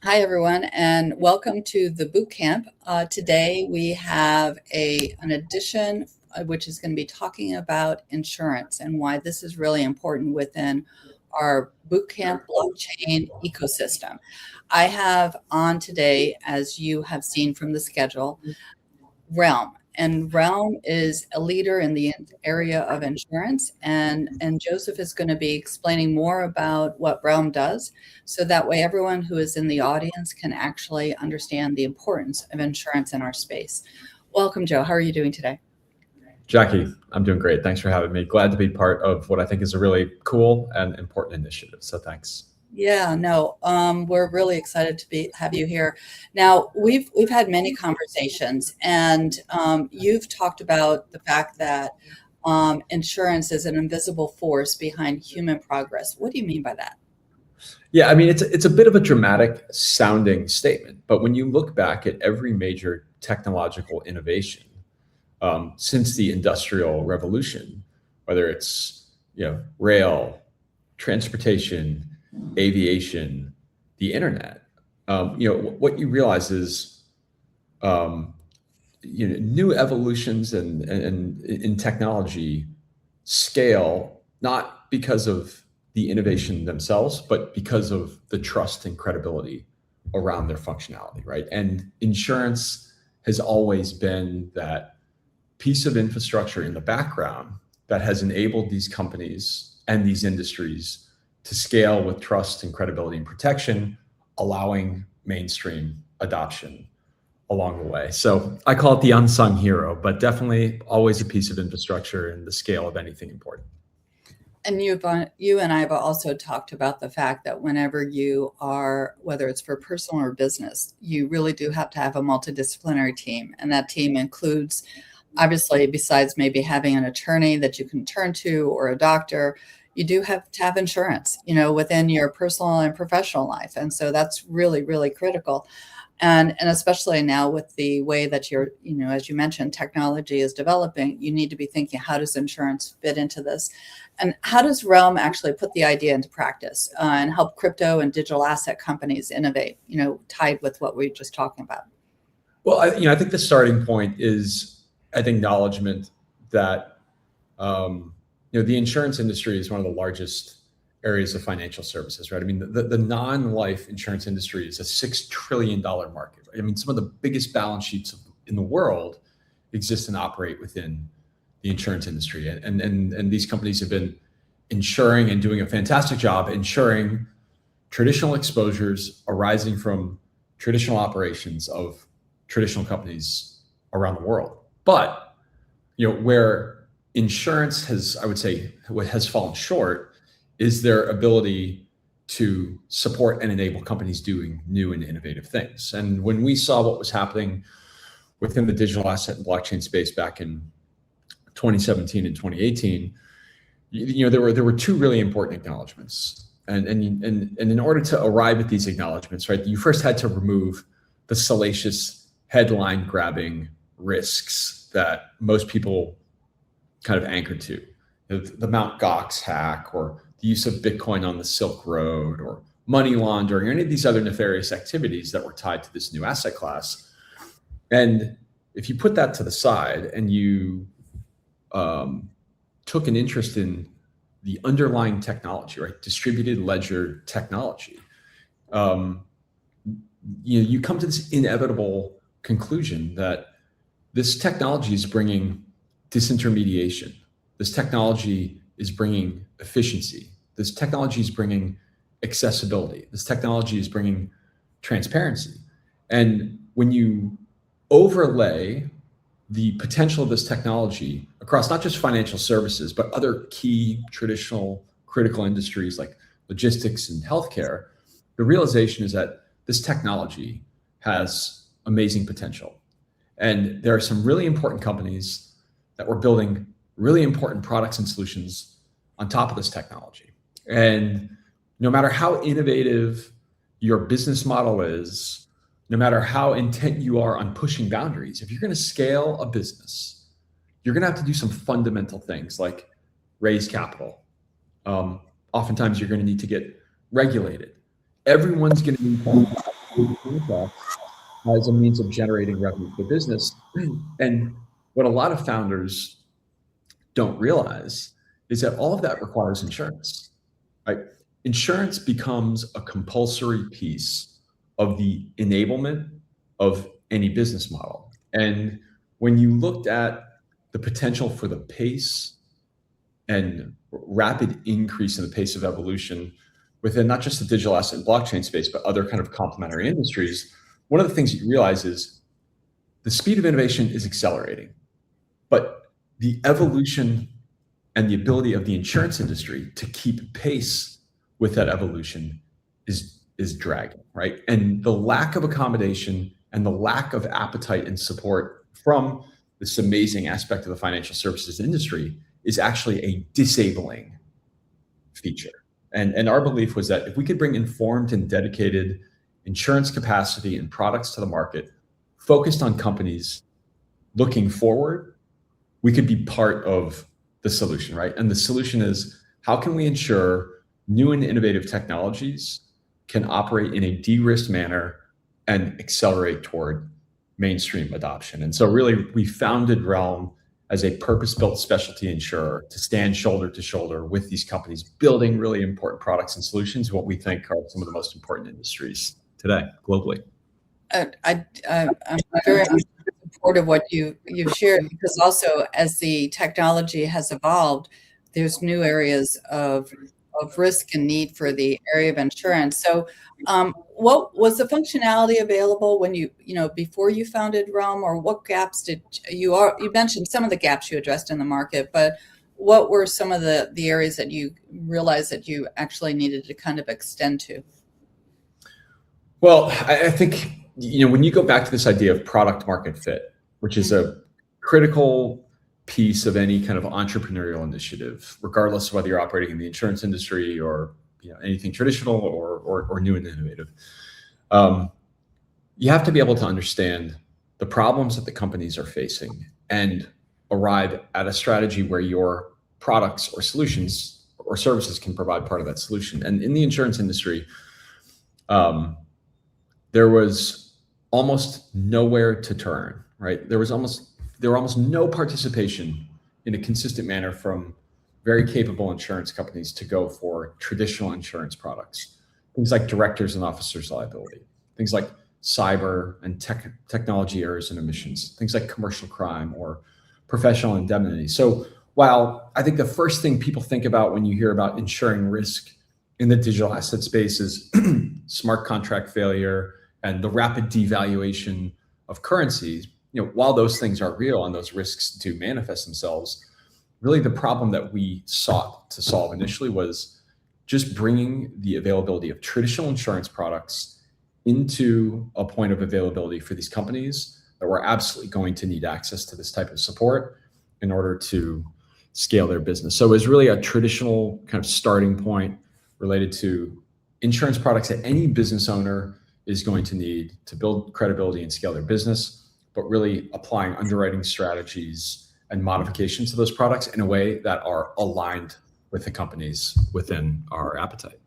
Hi, everyone, and welcome to the Bootcamp. Today we have an edition which is going to be talking about insurance and why this is really important within our Bootcamp blockchain ecosystem. I have on today, as you have seen from the schedule, Realm. And Realm is a leader in the area of insurance. And Joseph is going to be explaining more about what Realm does. So that way, everyone who is in the audience can actually understand the importance of insurance in our space. Welcome, Joe. How are you doing today? Jackie, I'm doing great. Thanks for having me. Glad to be part of what I think is a really cool and important initiative. So thanks. Yeah, no, we're really excited to have you here. Now, we've had many conversations, and you've talked about the fact that insurance is an invisible force behind human progress. What do you mean by that? Yeah, I mean, it's a bit of a dramatic sounding statement, but when you look back at every major technological innovation since the Industrial Revolution, whether it's rail, transportation, aviation, the internet, what you realize is new evolutions and in technology scale not because of the innovation themselves, but because of the trust and credibility around their functionality, right? And insurance has always been that piece of infrastructure in the background that has enabled these companies and these industries to scale with trust and credibility and protection, allowing mainstream adoption along the way. So I call it the unsung hero, but definitely always a piece of infrastructure in the scale of anything important. And you and I have also talked about the fact that whenever you are, whether it's for personal or business, you really do have to have a multidisciplinary team. And that team includes, obviously, besides maybe having an attorney that you can turn to or a doctor, you do have to have insurance, within your personal and professional life. And so that's really, really critical. And especially now with the way that as you mentioned, technology is developing, you need to be thinking, how does insurance fit into this? And how does Realm actually put the idea into practice and help crypto and digital asset companies innovate, tied with what we were just talking about? Well, I think the starting point is an acknowledgement that the insurance industry is one of the largest areas of financial services, right? I mean, the non-life insurance industry is a $6 trillion market, right? I mean, some of the biggest balance sheets in the world exist and operate within the insurance industry. And these companies have been insuring and doing a fantastic job insuring traditional exposures arising from traditional operations of traditional companies around the world. But, where insurance has, I would say, what has fallen short is their ability to support and enable companies doing new and innovative things. And when we saw what was happening within the digital asset and blockchain space back in 2017 and 2018, there were two really important acknowledgments. And in order to arrive at these acknowledgments, right, you first had to remove the salacious headline grabbing risks that most people kind of anchored to. The Mt. Gox hack, or the use of Bitcoin on the Silk Road, or money laundering, or any of these other nefarious activities that were tied to this new asset class. And if you put that to the side and you took an interest in the underlying technology, right, distributed ledger technology, you come to this inevitable conclusion that this technology is bringing disintermediation. This technology is bringing efficiency. This technology is bringing accessibility. This technology is bringing transparency. And when you overlay the potential of this technology across not just financial services, but other key traditional critical industries like logistics and healthcare, the realization is that this technology has amazing potential. And there are some really important companies that were building really important products and solutions on top of this technology. And no matter how innovative your business model is, no matter how intent you are on pushing boundaries, if you're going to scale a business, you're going to have to do some fundamental things like raise capital. Oftentimes, you're going to need to get regulated. Everyone's going to need to as a means of generating revenue for the business. And what a lot of founders don't realize is that all of that requires insurance, right? Insurance becomes a compulsory piece of the enablement of any business model. And when you looked at the potential for the pace and rapid increase in the pace of evolution within not just the digital asset and blockchain space, but other kind of complementary industries, one of the things that you realize is the speed of innovation is accelerating, but the evolution and the ability of the insurance industry to keep pace with that evolution is dragging, right? And the lack of accommodation and the lack of appetite and support from this amazing aspect of the financial services industry is actually a disabling feature. And our belief was that if we could bring informed and dedicated insurance capacity and products to the market, focused on companies looking forward, we could be part of the solution, right? And the solution is, how can we ensure new and innovative technologies can operate in a de-risked manner and accelerate toward mainstream adoption? And so really, we founded Realm as a purpose-built specialty insurer to stand shoulder to shoulder with these companies, building really important products and solutions, what we think are some of the most important industries today, globally. I'm very supportive of what you've shared, because also as the technology has evolved, there's new areas of risk and need for the area of insurance. So what was the functionality available when you before you founded Realm, or what gaps did you mentioned some of the gaps you addressed in the market, but what were some of the areas that you realized that you actually needed to kind of extend to? Well, I think, when you go back to this idea of product market fit, which is a critical piece of any kind of entrepreneurial initiative, regardless of whether you're operating in the insurance industry or anything traditional or new and innovative, you have to be able to understand the problems that the companies are facing and arrive at a strategy where your products or solutions or services can provide part of that solution. And in the insurance industry, there was almost nowhere to turn, right? There were almost no participation in a consistent manner from very capable insurance companies to go for traditional insurance products. Things like directors and officers liability, things like cyber and technology errors and omissions, things like commercial crime or professional indemnity. So while I think the first thing people think about when you hear about insuring risk in the digital asset space is smart contract failure and the rapid devaluation of currencies, while those things are real and those risks do manifest themselves, really the problem that we sought to solve initially was just bringing the availability of traditional insurance products into a point of availability for these companies that were absolutely going to need access to this type of support in order to scale their business. So it was really a traditional kind of starting point related to insurance products that any business owner is going to need to build credibility and scale their business, but really applying underwriting strategies and modifications to those products in a way that are aligned with the companies within our appetite.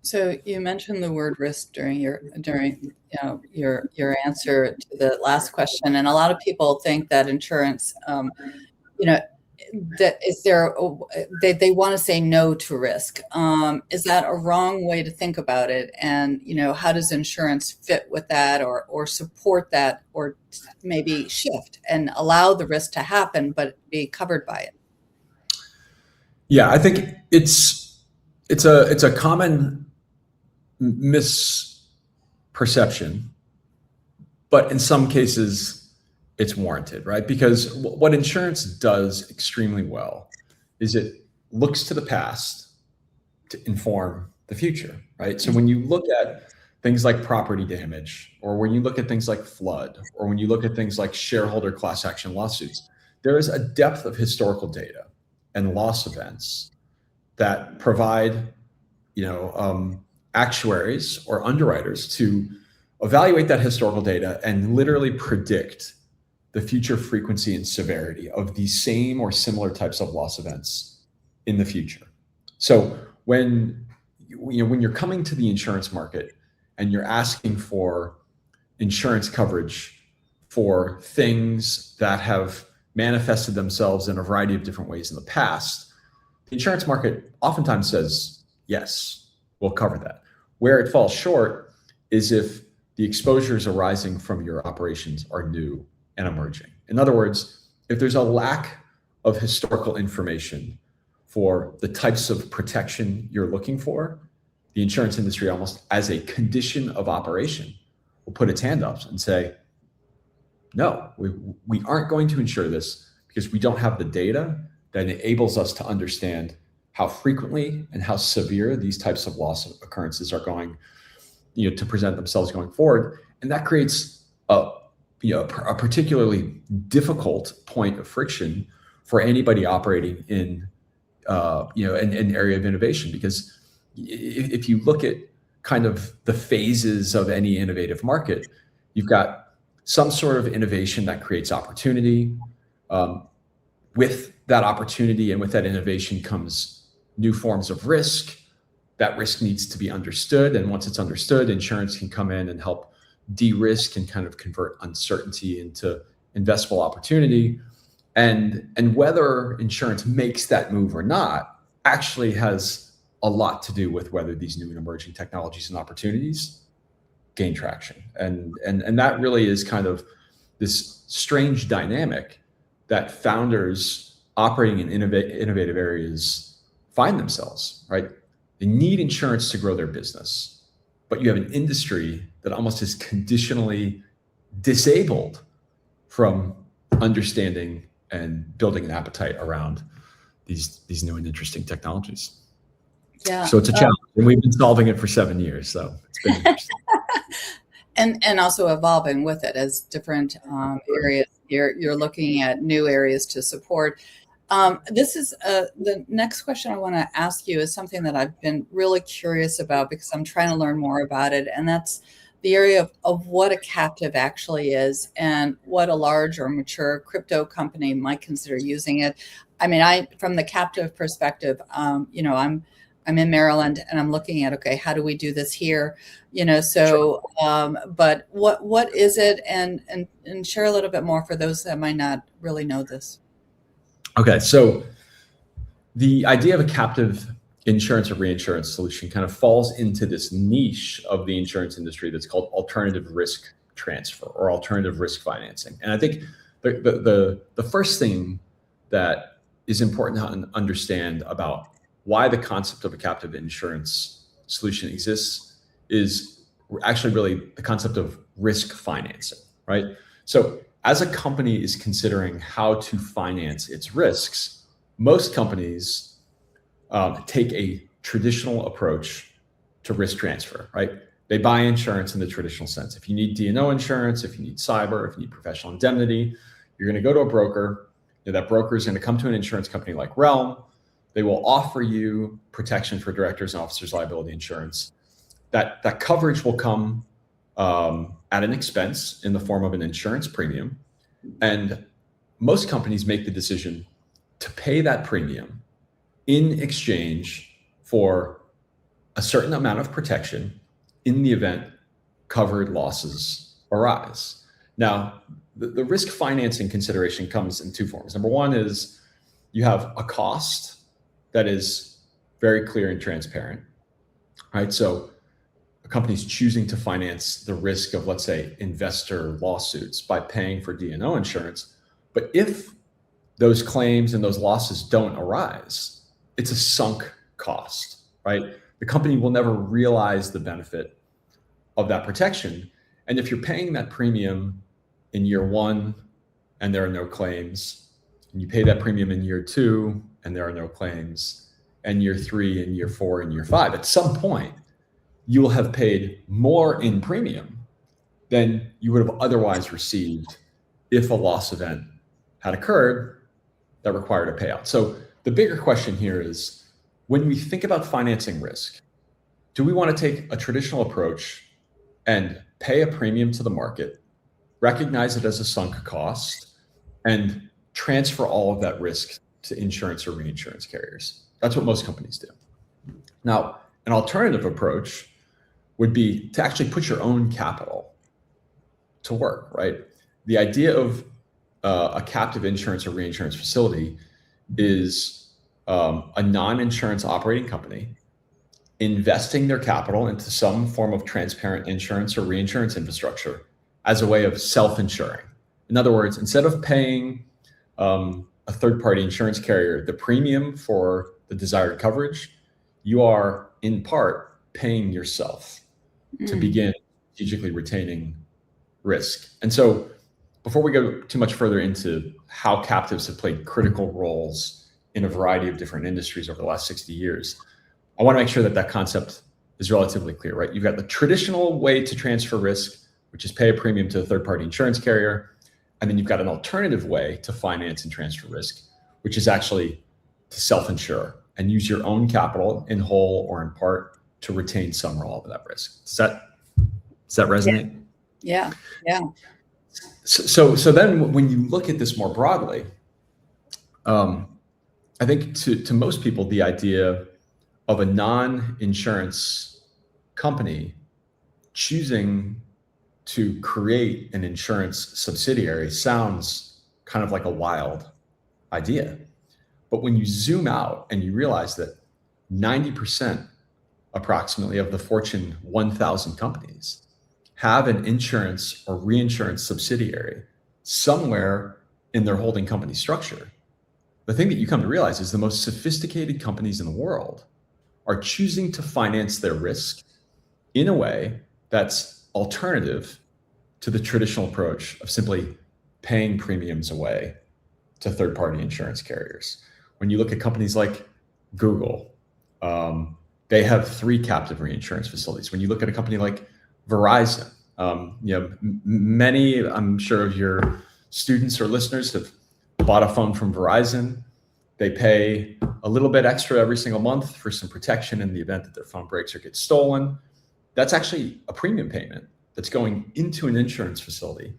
So you mentioned the word risk during your answer to the last question, and a lot of people think that insurance, that is they want to say no to risk. Is that a wrong way to think about it? And how does insurance fit with that, or support that, or maybe shift and allow the risk to happen but be covered by it? Yeah, I think it's a common misperception, but in some cases it's warranted, right? Because what insurance does extremely well is it looks to the past to inform the future, right? So when you look at things like property damage, or when you look at things like flood, or when you look at things like shareholder class action lawsuits, there is a depth of historical data and loss events that provide, actuaries or underwriters to evaluate that historical data and literally predict the future frequency and severity of the same or similar types of loss events in the future. So when you're coming to the insurance market and you're asking for insurance coverage for things that have manifested themselves in a variety of different ways in the past, the insurance market oftentimes says, yes, we'll cover that. Where it falls short is if the exposures arising from your operations are new and emerging. In other words, if there's a lack of historical information for the types of protection you're looking for, the insurance industry, almost as a condition of operation, will put its hand up and say, no, we aren't going to insure this because we don't have the data that enables us to understand how frequently and how severe these types of loss occurrences are going, to present themselves going forward. And that creates a particularly difficult point of friction for anybody operating in an area of innovation. Because if you look at kind of the phases of any innovative market, you've got some sort of innovation that creates opportunity. With that opportunity and with that innovation comes new forms of risk. That risk needs to be understood. And once it's understood, insurance can come in and help de-risk and kind of convert uncertainty into investable opportunity. And whether insurance makes that move or not actually has a lot to do with whether these new and emerging technologies and opportunities gain traction. And that really is kind of this strange dynamic that founders operating in innovative areas find themselves, right? They need insurance to grow their business, but you have an industry that almost is conditionally disabled from understanding and building an appetite around these new and interesting technologies. Yeah. So it's a challenge, and we've been solving it for 7 years. So it's been interesting. And also evolving with it as different areas. You're looking at new areas to support. This is the next question I want to ask you is something that I've been really curious about because I'm trying to learn more about it. And that's the area of what a captive actually is and what a large or mature crypto company might consider using it. I mean, from the captive perspective, I'm in Maryland and I'm looking at, okay, how do we do this here? Sure. But what is it? And share a little bit more for those that might not really know this. Okay, so the idea of a captive insurance or reinsurance solution kind of falls into this niche of the insurance industry that's called alternative risk transfer or alternative risk financing. And I think the first thing that is important to understand about why the concept of a captive insurance solution exists is actually really the concept of risk financing, right? So as a company is considering how to finance its risks, most companies take a traditional approach to risk transfer, right? They buy insurance in the traditional sense. If you need D&O insurance, if you need cyber, if you need professional indemnity, you're going to go to a broker. That broker is going to come to an insurance company like Realm. They will offer you protection for directors and officers liability insurance. That coverage will come at an expense in the form of an insurance premium. And most companies make the decision to pay that premium in exchange for a certain amount of protection in the event covered losses arise. Now, the risk financing consideration comes in two forms. Number one is you have a cost that is very clear and transparent, right? So a company's choosing to finance the risk of, let's say, investor lawsuits by paying for D&O insurance. But if those claims and those losses don't arise, it's a sunk cost, right? The company will never realize the benefit of that protection. And if you're paying that premium in year one and there are no claims, and you pay that premium in year two and there are no claims, and year three and year four and year five, at some point, you will have paid more in premium than you would have otherwise received if a loss event had occurred that required a payout. So the bigger question here is, when we think about financing risk, do we want to take a traditional approach and pay a premium to the market, recognize it as a sunk cost, and transfer all of that risk to insurance or reinsurance carriers? That's what most companies do. Now, an alternative approach would be to actually put your own capital to work, right? The idea of a captive insurance or reinsurance facility is a non-insurance operating company investing their capital into some form of transparent insurance or reinsurance infrastructure as a way of self-insuring. In other words, instead of paying a third-party insurance carrier the premium for the desired coverage, you are in part paying yourself to begin strategically retaining risk. And so before we go too much further into how captives have played critical roles in a variety of different industries over the last 60 years, I want to make sure that that concept is relatively clear, right? You've got the traditional way to transfer risk, which is pay a premium to a third-party insurance carrier. And then you've got an alternative way to finance and transfer risk, which is actually to self-insure and use your own capital in whole or in part to retain some or all of that risk. Does that resonate? Yeah. So then when you look at this more broadly, I think to most people, the idea of a non-insurance company choosing to create an insurance subsidiary sounds kind of like a wild idea. But when you zoom out and you realize that 90% approximately of the Fortune 1000 companies have an insurance or reinsurance subsidiary somewhere in their holding company structure, the thing that you come to realize is the most sophisticated companies in the world are choosing to finance their risk in a way that's alternative to the traditional approach of simply paying premiums away to third-party insurance carriers. When you look at companies like Google, they have 3 captive reinsurance facilities. When you look at a company like Verizon, many, I'm sure, of your students or listeners have bought a phone from Verizon. They pay a little bit extra every single month for some protection in the event that their phone breaks or gets stolen. That's actually a premium payment that's going into an insurance facility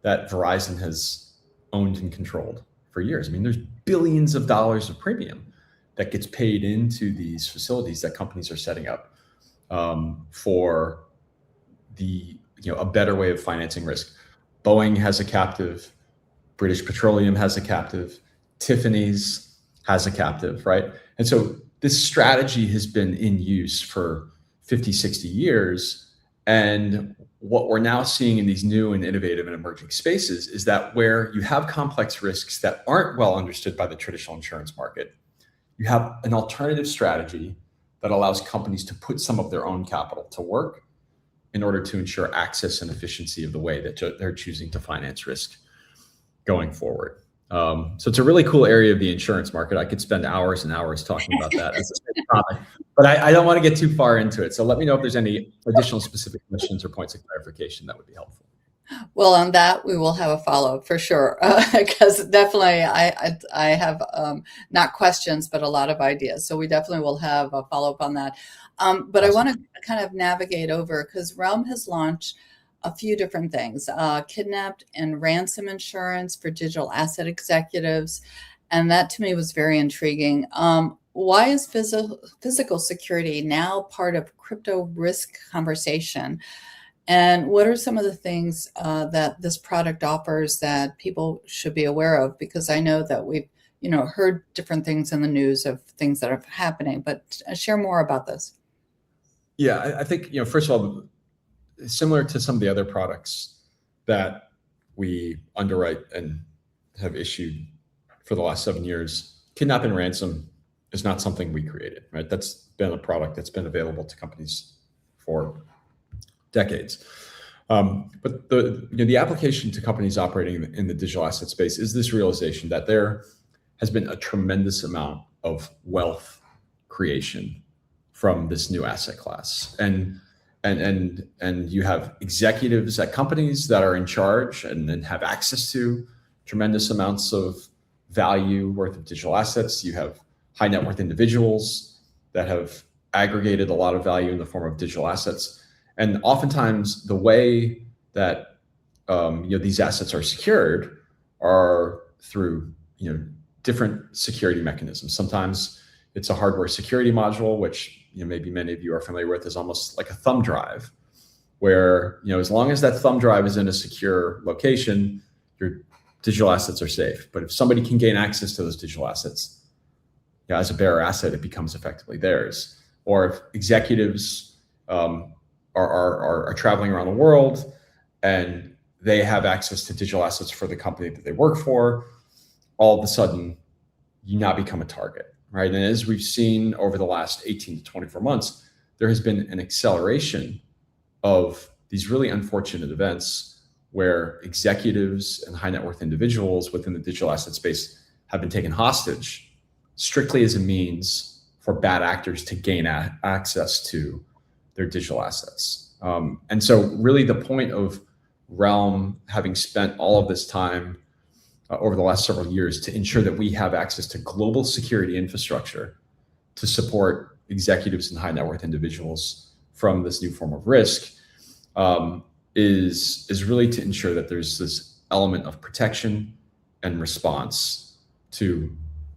that Verizon has owned and controlled for years. I mean, there's billions of dollars of premium that gets paid into these facilities that companies are setting up for a better way of financing risk. Boeing has a captive, British Petroleum has a captive, Tiffany's has a captive, right? And so this strategy has been in use for 50, 60 years. And what we're now seeing in these new and innovative and emerging spaces is that where you have complex risks that aren't well understood by the traditional insurance market, you have an alternative strategy that allows companies to put some of their own capital to work in order to ensure access and efficiency of the way that they're choosing to finance risk going forward. So it's a really cool area of the insurance market. I could spend hours and hours talking about that as a topic, but I don't want to get too far into it. So let me know if there's any additional specific questions or points of clarification that would be helpful. Well, on that, we will have a follow-up for sure, because definitely I have not questions, but a lot of ideas. So we definitely will have a follow-up on that. But I want to kind of navigate over, because Realm has launched a few different things, kidnapped and ransom insurance for digital asset executives. And that to me was very intriguing. Why is physical security now part of crypto risk conversation? And what are some of the things that this product offers that people should be aware of? Because I know that we've, heard different things in the news of things that are happening, but share more about this. Yeah, I think, first of all, similar to some of the other products that we underwrite and have issued for the last 7 years, kidnap and ransom is not something we created, right? That's been a product that's been available to companies for decades. But the application to companies operating in the digital asset space is this realization that there has been a tremendous amount of wealth creation from this new asset class. And you have executives at companies that are in charge and have access to tremendous amounts of value worth of digital assets. You have high net worth individuals that have aggregated a lot of value in the form of digital assets. And oftentimes the way that these assets are secured are through different security mechanisms. Sometimes It's a hardware security module, which maybe many of you are familiar with, is almost like a thumb drive, where as long as that thumb drive is in a secure location, your digital assets are safe. But if somebody can gain access to those digital assets, as a bearer asset, it becomes effectively theirs. Or if executives are traveling around the world and they have access to digital assets for the company that they work for, all of a sudden you now become a target, right? And as we've seen over the last 18 to 24 months, there has been an acceleration of these really unfortunate events where executives and high net worth individuals within the digital asset space have been taken hostage strictly as a means for bad actors to gain access to their digital assets. And so really the point of Realm having spent all of this time over the last several years to ensure that we have access to global security infrastructure to support executives and high net worth individuals from this new form of risk is really to ensure that there's this element of protection and response to,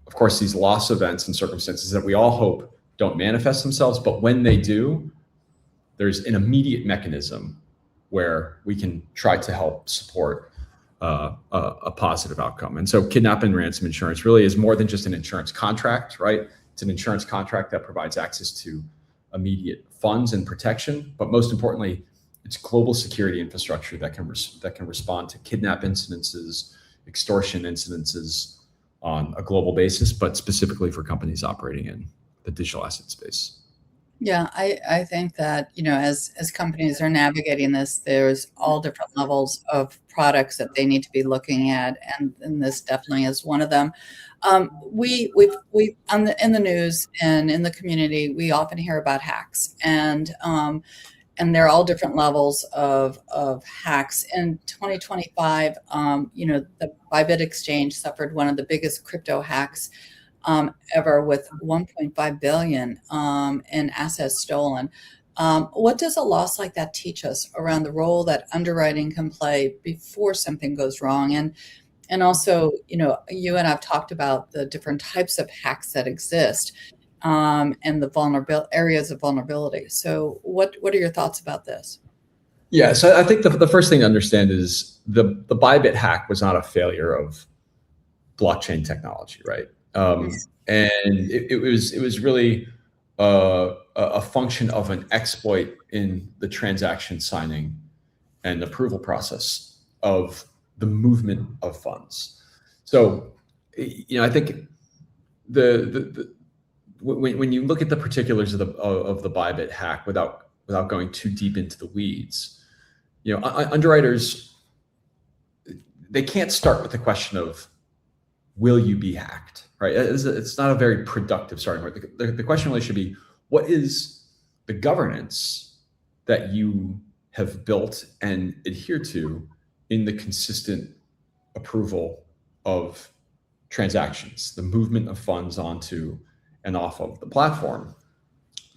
of course, these loss events and circumstances that we all hope don't manifest themselves. But when they do, there's an immediate mechanism where we can try to help support a positive outcome. And so kidnap and ransom insurance really is more than just an insurance contract, right? It's an insurance contract that provides access to immediate funds and protection, but most importantly, it's global security infrastructure that can respond to kidnap incidences, extortion incidences on a global basis, but specifically for companies operating in the digital asset space. Yeah, I think that, as companies are navigating this, there's all different levels of products that they need to be looking at, and this definitely is one of them. We in the news and in the community, we often hear about hacks, and there are all different levels of hacks. In 2025, the Bybit exchange suffered one of the biggest crypto hacks ever, with 1.5 billion in assets stolen. What does a loss like that teach us around the role that underwriting can play before something goes wrong? And also, you and I've talked about the different types of hacks that exist, and the areas of vulnerability. So what are your thoughts about this? Yeah, so I think the first thing to understand is the Bybit hack was not a failure of blockchain technology, right? And it was really a function of an exploit in the transaction signing and approval process of the movement of funds. So, I think when you look at the particulars of the Bybit hack, without going too deep into the weeds, underwriters, they can't start with the question of, will you be hacked? Right? It's not a very productive starting point. The question really should be, what is the governance that you have built and adhere to in the consistent approval of transactions, the movement of funds onto and off of the platform?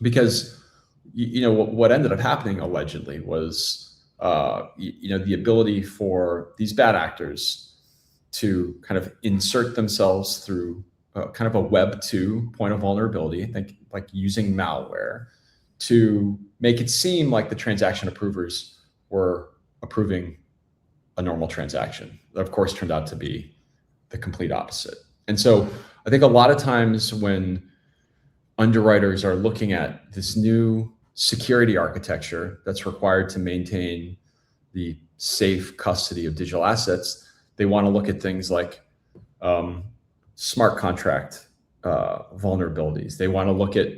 Because what ended up happening allegedly was the ability for these bad actors to kind of insert themselves through kind of a Web 2 point of vulnerability, I think, like using malware, to make it seem like the transaction approvers were approving a normal transaction. That, of course, turned out to be the complete opposite. And so I think a lot of times when underwriters are looking at this new security architecture that's required to maintain the safe custody of digital assets, they want to look at things like smart contract vulnerabilities. They want to look at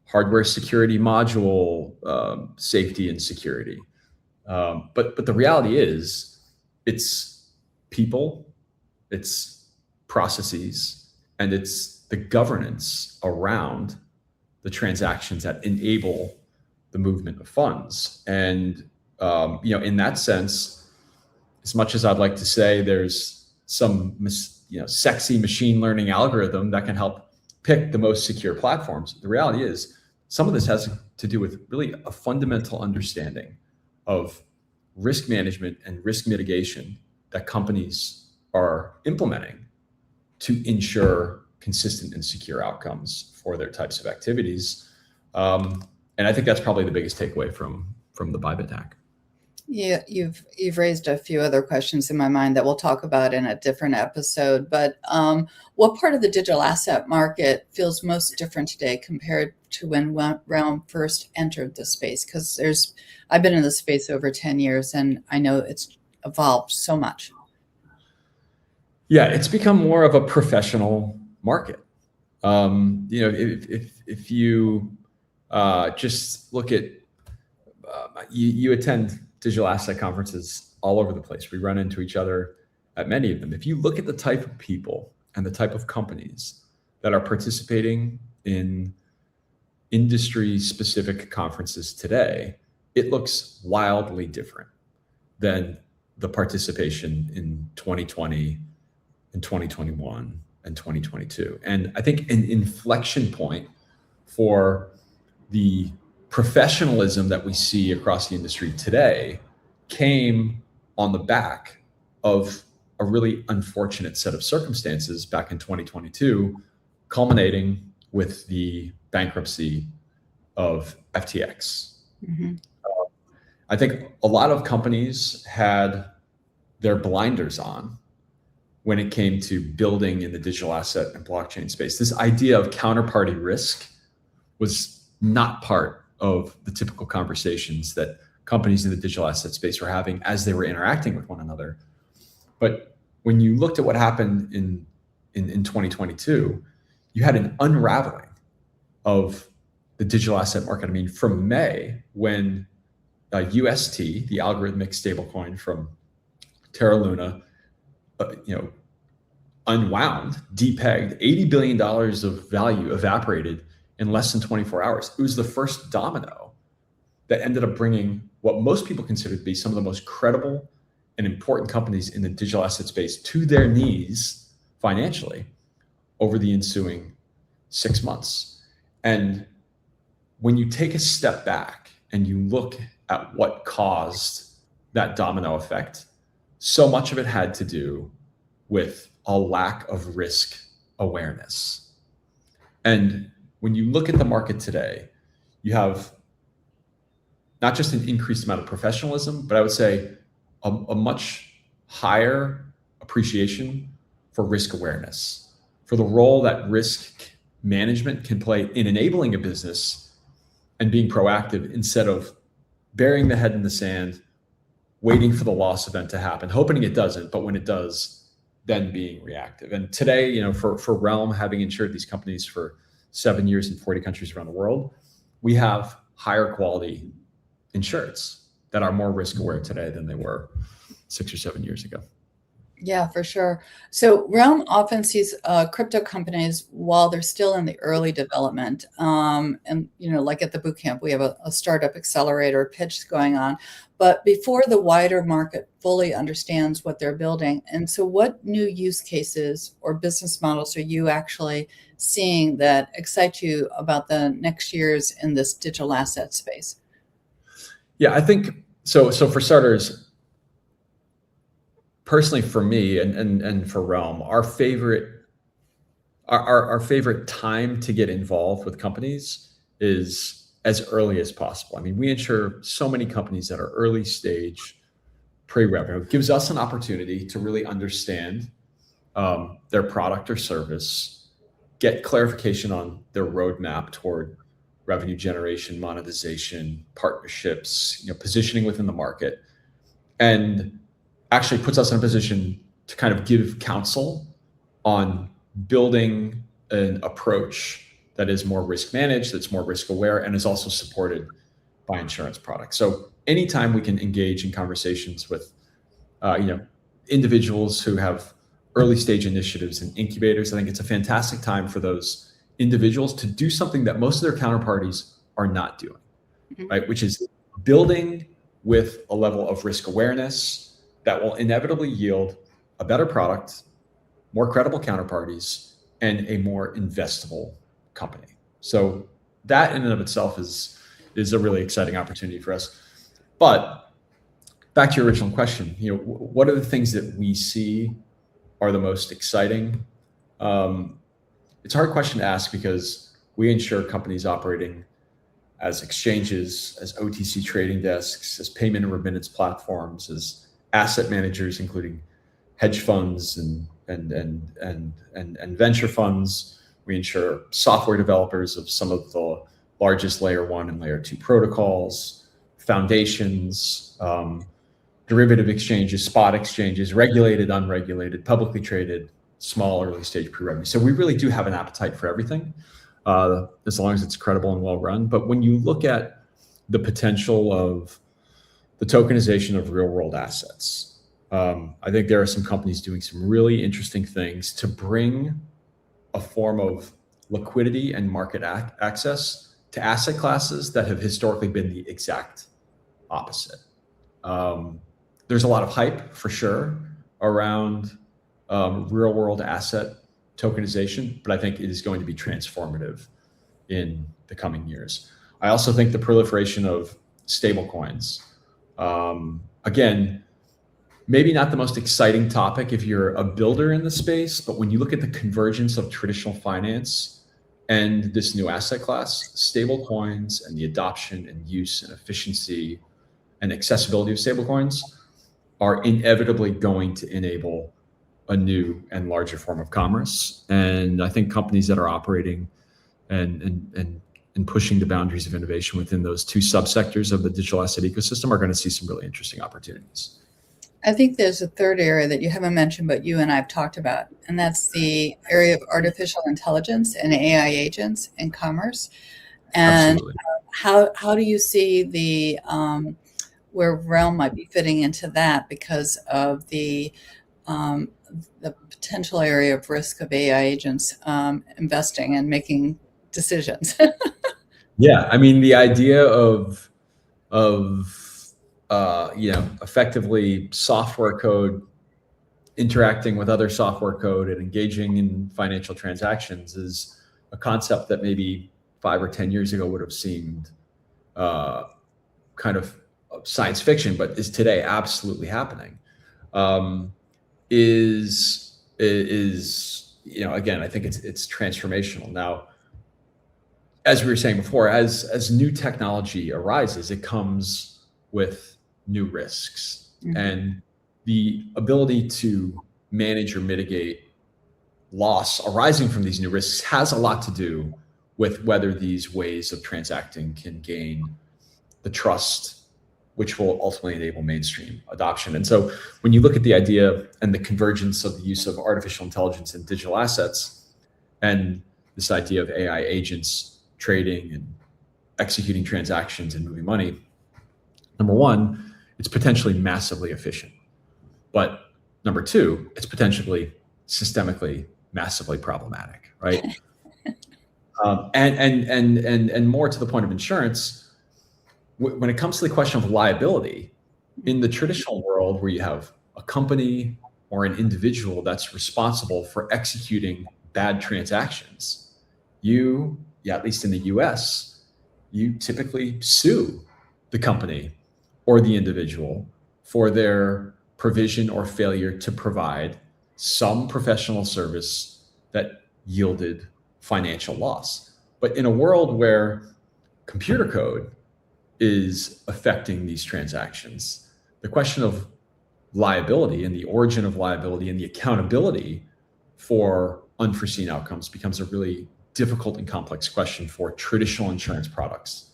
hardware security module safety and security. But the reality is, it's people, it's processes, and it's the governance around the transactions that enable the movement of funds. And in that sense, as much as I'd like to say there's some sexy machine learning algorithm that can help pick the most secure platforms, the reality is some of this has to do with really a fundamental understanding of risk management and risk mitigation that companies are implementing to ensure consistent and secure outcomes for their types of activities. And I think that's probably the biggest takeaway from the Bybit hack. Yeah, you've raised a few other questions in my mind that we'll talk about in a different episode. But what part of the digital asset market feels most different today compared to when Realm first entered the space? Because I've been in the space over 10 years, and I know it's evolved so much. Yeah, it's become more of a professional market. If you just look at you attend digital asset conferences all over the place. We run into each other at many of them. If you look at the type of people and the type of companies that are participating in industry-specific conferences today, it looks wildly different than the participation in 2020 and 2021 and 2022. And I think an inflection point for the professionalism that we see across the industry today came on the back of a really unfortunate set of circumstances back in 2022, culminating with the bankruptcy of FTX. Mm-hmm. I think a lot of companies had their blinders on when it came to building in the digital asset and blockchain space. This idea of counterparty risk was not part of the typical conversations that companies in the digital asset space were having as they were interacting with one another. But when you looked at what happened in 2022, you had an unraveling of the digital asset market. I mean, from May, when UST, the algorithmic stablecoin from Terra Luna, unwound, depegged, $80 billion of value evaporated in less than 24 hours. It was the first domino that ended up bringing what most people consider to be some of the most credible and important companies in the digital asset space to their knees financially over the ensuing 6 months. And when you take a step back and you look at what caused that domino effect, so much of it had to do with a lack of risk awareness. And when you look at the market today, you have not just an increased amount of professionalism, but I would say a much higher appreciation for risk awareness, for the role that risk management can play in enabling a business and being proactive instead of burying the head in the sand, waiting for the loss event to happen, hoping it doesn't, but when it does, then being reactive. And today, for Realm, having insured these companies for 7 years in 40 countries around the world, we have higher quality insureds that are more risk aware today than they were 6 or 7 years ago. Yeah, for sure. So Realm often sees crypto companies while they're still in the early development. And, like at the Bootcamp, we have a startup accelerator pitch going on, but before the wider market fully understands what they're building. And so what new use cases or business models are you actually seeing that excite you about the next years in this digital asset space? Yeah, I think so. So for starters, personally, for me and for Realm, our favorite time to get involved with companies is as early as possible. I mean, we insure so many companies that are early stage, pre-revenue. It gives us an opportunity to really understand their product or service, get clarification on their roadmap toward revenue generation, monetization, partnerships, positioning within the market, and actually puts us in a position to kind of give counsel on building an approach that is more risk managed, that's more risk aware, and is also supported by insurance products. So anytime we can engage in conversations with individuals who have early stage initiatives and incubators, I think it's a fantastic time for those individuals to do something that most of their counterparties are not doing, right? Which is building with a level of risk awareness that will inevitably yield a better product, more credible counterparties, and a more investable company. So that in and of itself is a really exciting opportunity for us. But back to your original question, what are the things that we see are the most exciting? it's a hard question to ask because we insure companies operating as exchanges, as OTC trading desks, as payment and remittance platforms, as asset managers, including hedge funds and venture funds. We insure software developers of some of the largest layer 1 and layer 2 protocols, foundations, derivative exchanges, spot exchanges, regulated, unregulated, publicly traded, small, early stage pre-revenue. So we really do have an appetite for everything, as long as it's credible and well run. But when you look at the potential of the tokenization of real world assets, I think there are some companies doing some really interesting things to bring a form of liquidity and market access to asset classes that have historically been the exact opposite. There's a lot of hype for sure around real world asset tokenization, but I think it is going to be transformative in the coming years. I also think the proliferation of stablecoins, again, maybe not the most exciting topic if you're a builder in the space, but when you look at the convergence of traditional finance and this new asset class, stablecoins and the adoption and use and efficiency and accessibility of stablecoins are inevitably going to enable a new and larger form of commerce. And I think companies that are operating and pushing the boundaries of innovation within those two subsectors of the digital asset ecosystem are going to see some really interesting opportunities. I think there's a third area that you haven't mentioned, but you and I have talked about, and that's the area of artificial intelligence and AI agents in commerce. And Absolutely. how do you see the where Realm might be fitting into that because of the potential area of risk of AI agents investing and making decisions? Yeah, I mean, the idea of effectively software code interacting with other software code and engaging in financial transactions is a concept that maybe 5 or 10 years ago would have seemed kind of science fiction, but is today absolutely happening. Again, I think it's transformational. Now, as we were saying before, as new technology arises, it comes with new risks. Mm-hmm. And the ability to manage or mitigate loss arising from these new risks has a lot to do with whether these ways of transacting can gain the trust which will ultimately enable mainstream adoption. And so when you look at the idea and the convergence of the use of artificial intelligence and digital assets and this idea of AI agents trading and executing transactions and moving money, number one, it's potentially massively efficient. But number two, it's potentially systemically massively problematic, right? And more to the point of insurance, when it comes to the question of liability, in the traditional world where you have a company or an individual that's responsible for executing bad transactions, at least in the US, you typically sue the company or the individual for their provision or failure to provide some professional service that yielded financial loss. But in a world where computer code is affecting these transactions, the question of liability and the origin of liability and the accountability for unforeseen outcomes becomes a really difficult and complex question for traditional insurance products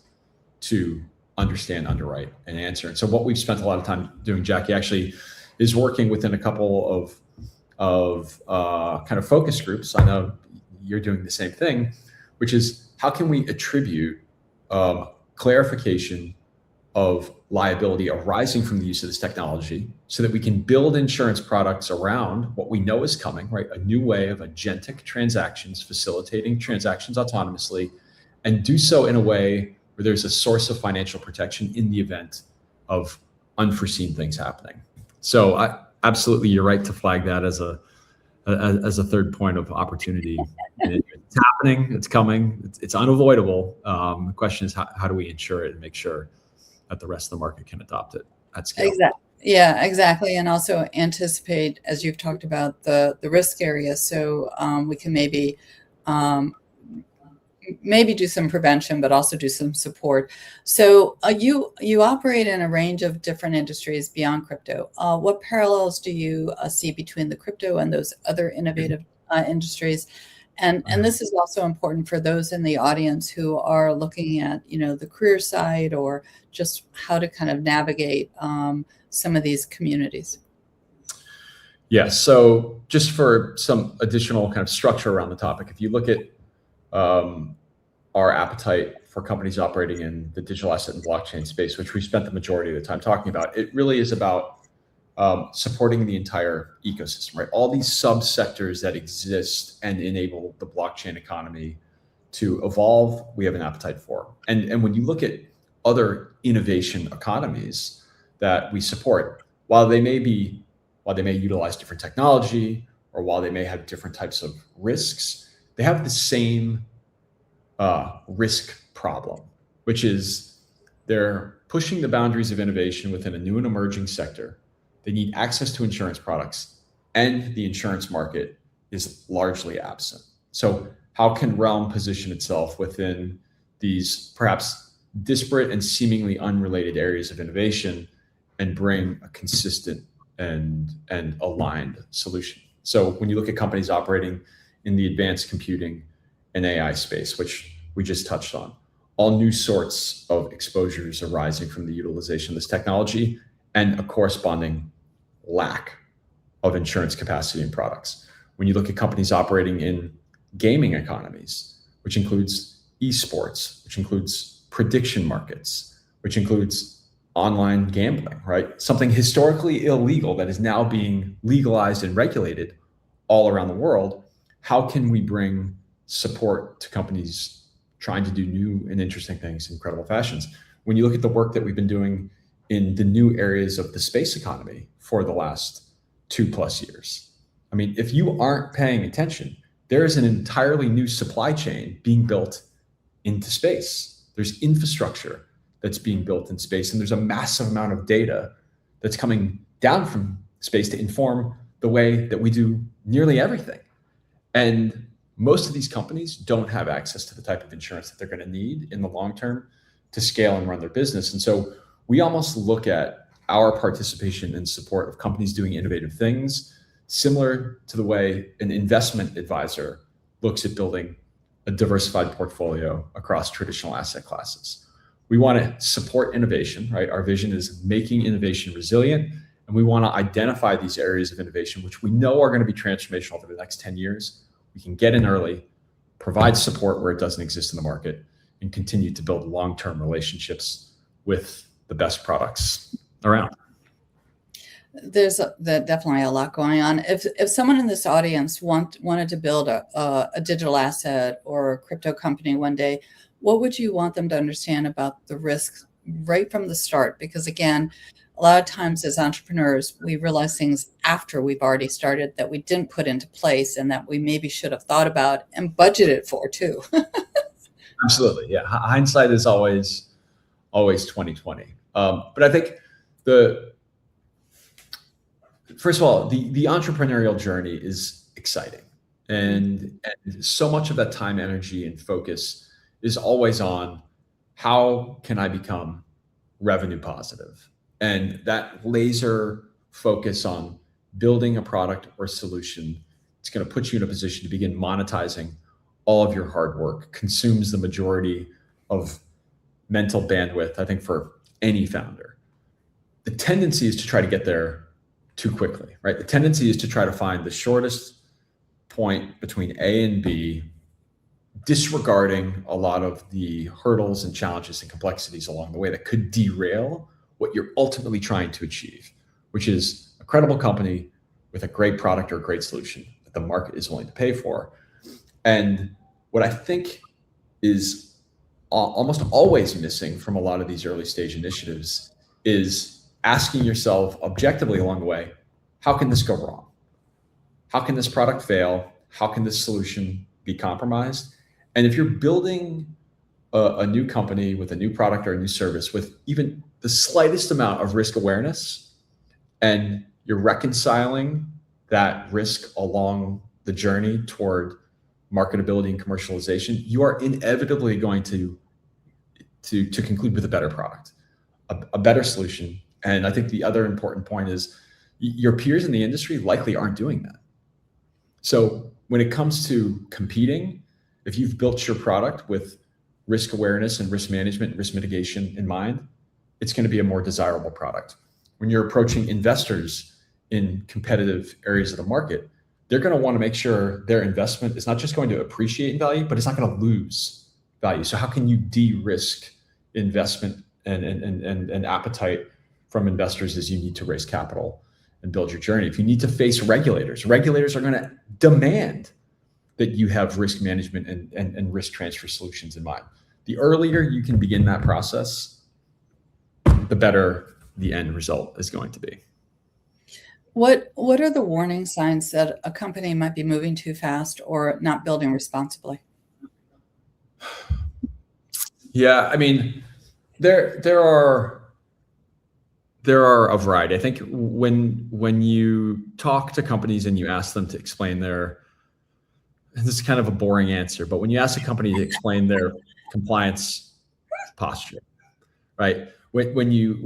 to understand, underwrite, and answer. And so what we've spent a lot of time doing, Jackie, actually is working within a couple of kind of focus groups. I know you're doing the same thing, which is how can we attribute clarification of liability arising from the use of this technology so that we can build insurance products around what we know is coming, right? A new way of agentic transactions, facilitating transactions autonomously, and do so in a way where there's a source of financial protection in the event of unforeseen things happening. So absolutely, you're right to flag that as a third point of opportunity. It's happening, it's coming, it's unavoidable. The question is how do we ensure it and make sure that the rest of the market can adopt it at scale? Exactly. Yeah, exactly. And also anticipate, as you've talked about, the risk area. So we can maybe maybe do some prevention, but also do some support. So you operate in a range of different industries beyond crypto. What parallels do you see between the crypto and those other innovative industries? And this is also important for those in the audience who are looking at, the career side or just how to kind of navigate some of these communities. Yeah. So just for some additional kind of structure around the topic, if you look at our appetite for companies operating in the digital asset and blockchain space, which we spent the majority of the time talking about, it really is about supporting the entire ecosystem, right? All these subsectors that exist and enable the blockchain economy to evolve, we have an appetite for. And when you look at other innovation economies that we support, while they may utilize different technology, or while they may have different types of risks, they have the same risk problem, which is they're pushing the boundaries of innovation within a new and emerging sector. They need access to insurance products, and the insurance market is largely absent. So how can Realm position itself within these perhaps disparate and seemingly unrelated areas of innovation and bring a consistent and aligned solution? So when you look at companies operating in the advanced computing and AI space, which we just touched on, all new sorts of exposures arising from the utilization of this technology and a corresponding lack of insurance capacity and products. When you look at companies operating in gaming economies, which includes esports, which includes prediction markets, which includes online gambling, right? Something historically illegal that is now being legalized and regulated all around the world. How can we bring support to companies trying to do new and interesting things in incredible fashions? When you look at the work that we've been doing in the new areas of the space economy for the last 2+ years, I mean, if you aren't paying attention, there is an entirely new supply chain being built into space. There's infrastructure that's being built in space, and there's a massive amount of data that's coming down from space to inform the way that we do nearly everything. And most of these companies don't have access to the type of insurance that they're going to need in the long term to scale and run their business. And so we almost look at our participation and support of companies doing innovative things similar to the way an investment advisor looks at building a diversified portfolio across traditional asset classes. We want to support innovation, right? Our vision is making innovation resilient, and we want to identify these areas of innovation, which we know are going to be transformational over the next 10 years. We can get in early, provide support where it doesn't exist in the market, and continue to build long-term relationships with the best products around. There's definitely a lot going on. If someone in this audience wanted to build a digital asset or a crypto company one day, what would you want them to understand about the risks right from the start? Because again, a lot of times as entrepreneurs, we realize things after we've already started that we didn't put into place and that we maybe should have thought about and budgeted for too. Absolutely. Yeah. Hindsight is always 2020. But I think first of all, the entrepreneurial journey is exciting. And so much of that time, energy, and focus is always on how can I become revenue positive? And that laser focus on building a product or solution, it's going to put you in a position to begin monetizing all of your hard work, consumes the majority of mental bandwidth, I think, for any founder. The tendency is to try to get there too quickly, right? The tendency is to try to find the shortest point between A and B, disregarding a lot of the hurdles and challenges and complexities along the way that could derail what you're ultimately trying to achieve, which is a credible company with a great product or a great solution that the market is willing to pay for. And what I think is almost always missing from a lot of these early stage initiatives is asking yourself objectively along the way, how can this go wrong? How can this product fail? How can this solution be compromised? And if you're building a new company with a new product or a new service with even the slightest amount of risk awareness, and you're reconciling that risk along the journey toward marketability and commercialization, you are inevitably going to conclude with a better product, a better solution. And I think the other important point is your peers in the industry likely aren't doing that. So when it comes to competing, if you've built your product with risk awareness and risk management, risk mitigation in mind, it's going to be a more desirable product. When you're approaching investors in competitive areas of the market, they're going to want to make sure their investment is not just going to appreciate in value, but it's not going to lose value. So how can you de-risk investment and appetite from investors as you need to raise capital and build your journey? If you need to face regulators are going to demand that you have risk management and risk transfer solutions in mind. The earlier you can begin that process, the better the end result is going to be. What are the warning signs that a company might be moving too fast or not building responsibly? Yeah, I mean, there are a variety. I think when you talk to companies and you ask them to explain their, and this is kind of a boring answer, but when you ask a company to explain their compliance posture, right? When you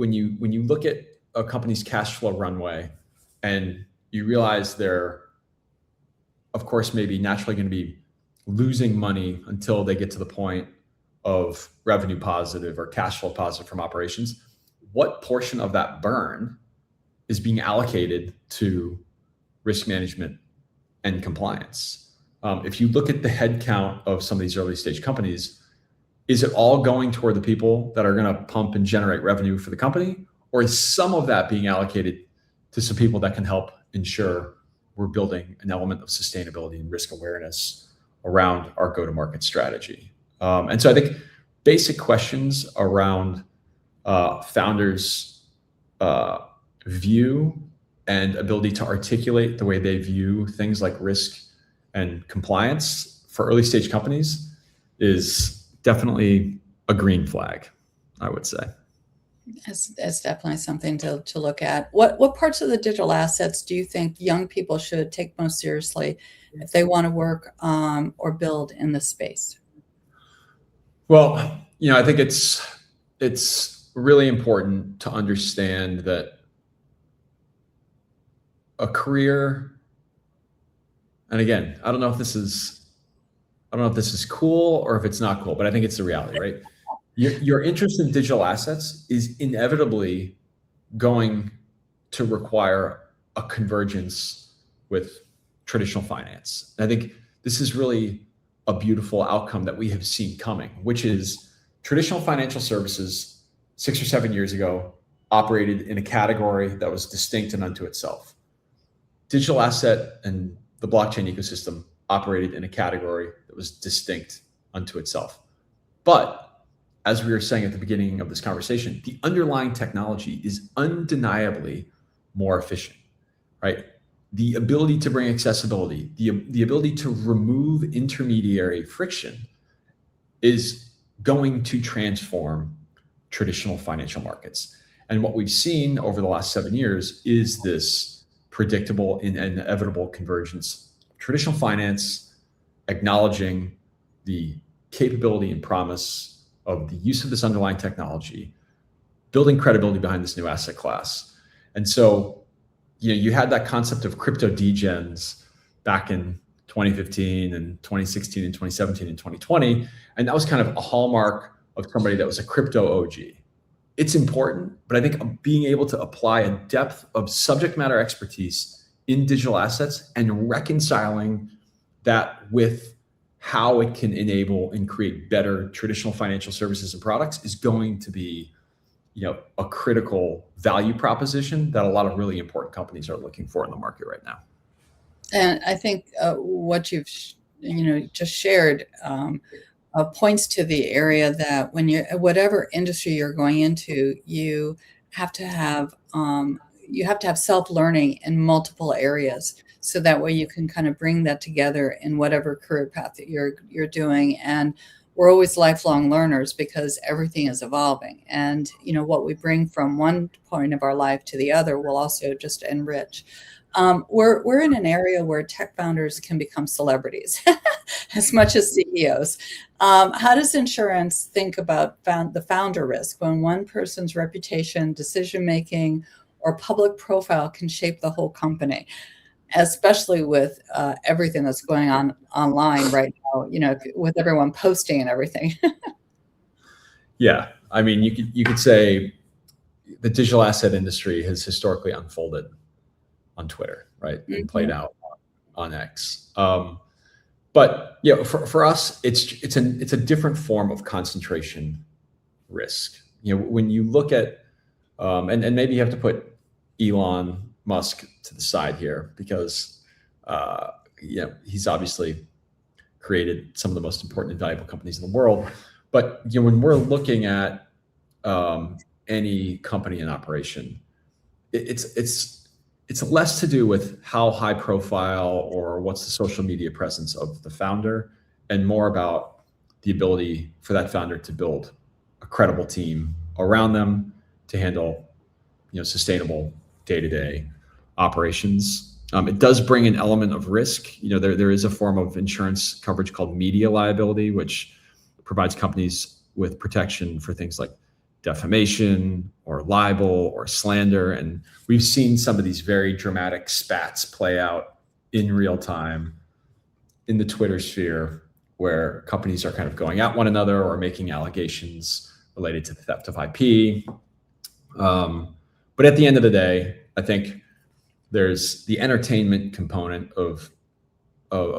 look at a company's cash flow runway and you realize they're, of course, maybe naturally going to be losing money until they get to the point of revenue positive or cash flow positive from operations, what portion of that burn is being allocated to risk management and compliance? If you look at the headcount of some of these early stage companies, is it all going toward the people that are going to pump and generate revenue for the company? Or is some of that being allocated to some people that can help ensure we're building an element of sustainability and risk awareness around our go-to-market strategy? And so I think basic questions around founders' view and ability to articulate the way they view things like risk and compliance for early stage companies is definitely a green flag, I would say. It's definitely something to look at. What parts of the digital assets do you think young people should take most seriously if they want to work or build in this space? Well, I think it's really important to understand that a career, and again, I don't know if this is cool or if it's not cool, but I think it's the reality, right? Your interest in digital assets is inevitably going to require a convergence with traditional finance. And I think this is really a beautiful outcome that we have seen coming, which is traditional financial services 6 or 7 years ago operated in a category that was distinct and unto itself. Digital asset and the blockchain ecosystem operated in a category that was distinct unto itself. But as we were saying at the beginning of this conversation, the underlying technology is undeniably more efficient, right? The ability to bring accessibility, the ability to remove intermediary friction is going to transform traditional financial markets. And what we've seen over the last 7 years is this predictable and inevitable convergence. Traditional finance acknowledging the capability and promise of the use of this underlying technology, building credibility behind this new asset class. And so, you had that concept of crypto degens back in 2015 and 2016 and 2017 and 2020. And that was kind of a hallmark of somebody that was a crypto OG. It's important, but I think being able to apply a depth of subject matter expertise in digital assets and reconciling that with how it can enable and create better traditional financial services and products is going to be, a critical value proposition that a lot of really important companies are looking for in the market right now. And I think what you've just shared points to the area that when you're whatever industry you're going into, you have to have self-learning in multiple areas. So that way you can kind of bring that together in whatever career path that you're doing. And we're always lifelong learners because everything is evolving. And, what we bring from one point of our life to the other will also just enrich. We're in an area where tech founders can become celebrities as much as CEOs. How does insurance think about the founder risk when one person's reputation, decision making, or public profile can shape the whole company, especially with everything that's going on online right now, with everyone posting and everything? Yeah, I mean, you could say the digital asset industry has historically unfolded on Twitter, right, and played Mhm. out on X. But for us, it's a different form of concentration risk. When you look at and maybe you have to put Elon Musk to the side here because he's obviously created some of the most important and valuable companies in the world. But when we're looking at any company in operation, it's less to do with how high profile or what's the social media presence of the founder, and more about the ability for that founder to build a credible team around them to handle sustainable day-to-day operations. It does bring an element of risk. There is a form of insurance coverage called media liability, which provides companies with protection for things like defamation or libel or slander. And we've seen some of these very dramatic spats play out in real time in the Twitter sphere, where companies are kind of going at one another or making allegations related to the theft of IP. But at the end of the day, I think there's the entertainment component of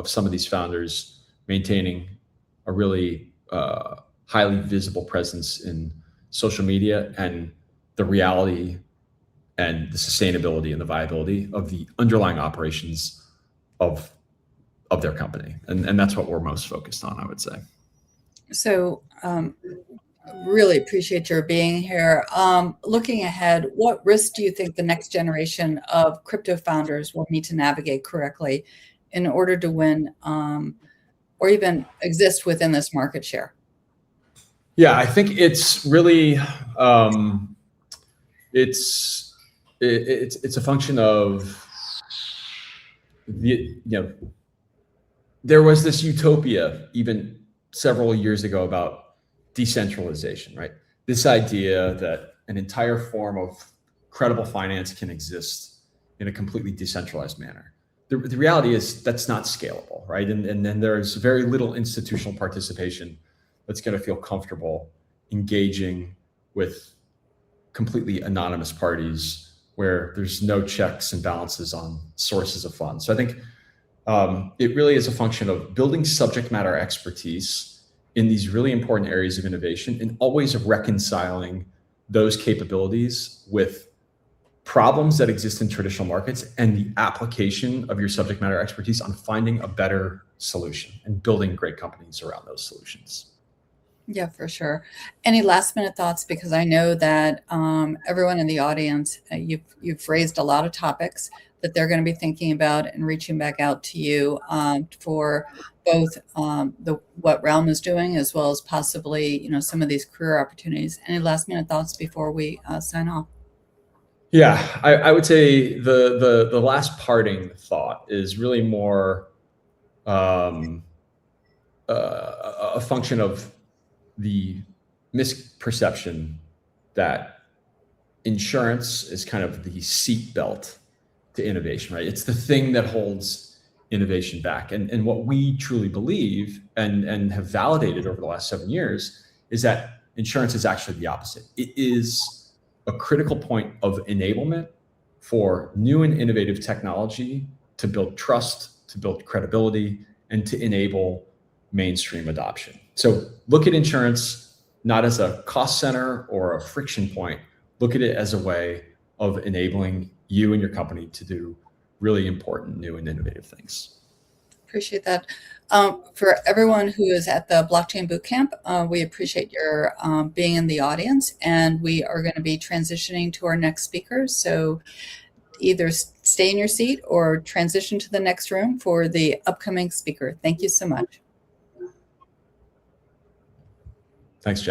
some of these founders maintaining a really highly visible presence in social media, and the reality and the sustainability and the viability of the underlying operations of their company, and that's what we're most focused on, I would say. So, really appreciate your being here. Looking ahead, what risks do you think the next generation of crypto founders will need to navigate correctly in order to win, or even exist within this market share? Yeah, I think it's really it's a function of there was this utopia even several years ago about decentralization, right? This idea that an entire form of credible finance can exist in a completely decentralized manner. The reality is that's not scalable, right? And then there's very little institutional participation that's going to feel comfortable engaging with completely anonymous parties where there's no checks and balances on sources of funds. So I think it really is a function of building subject matter expertise in these really important areas of innovation, and always reconciling those capabilities with problems that exist in traditional markets and the application of your subject matter expertise on finding a better solution and building great companies around those solutions. Yeah, for sure. Any last minute thoughts? Because I know that everyone in the audience, you've raised a lot of topics that they're going to be thinking about and reaching back out to you for both what Realm is doing, as well as possibly some of these career opportunities. Any last minute thoughts before we sign off? Yeah, I would say the last parting thought is really more a function of the misperception that insurance is kind of the seatbelt to innovation, right? It's the thing that holds innovation back. And what we truly believe and have validated over the last 7 years is that insurance is actually the opposite. It is a critical point of enablement for new and innovative technology to build trust, to build credibility, and to enable mainstream adoption. So look at insurance not as a cost center or a friction point. Look at it as a way of enabling you and your company to do really important new and innovative things. Appreciate that. For everyone who is at the Blockchain Bootcamp, we appreciate your being in the audience, and we are going to be transitioning to our next speaker. So either stay in your seat or transition to the next room for the upcoming speaker. Thank you so much. Thanks, Jeff.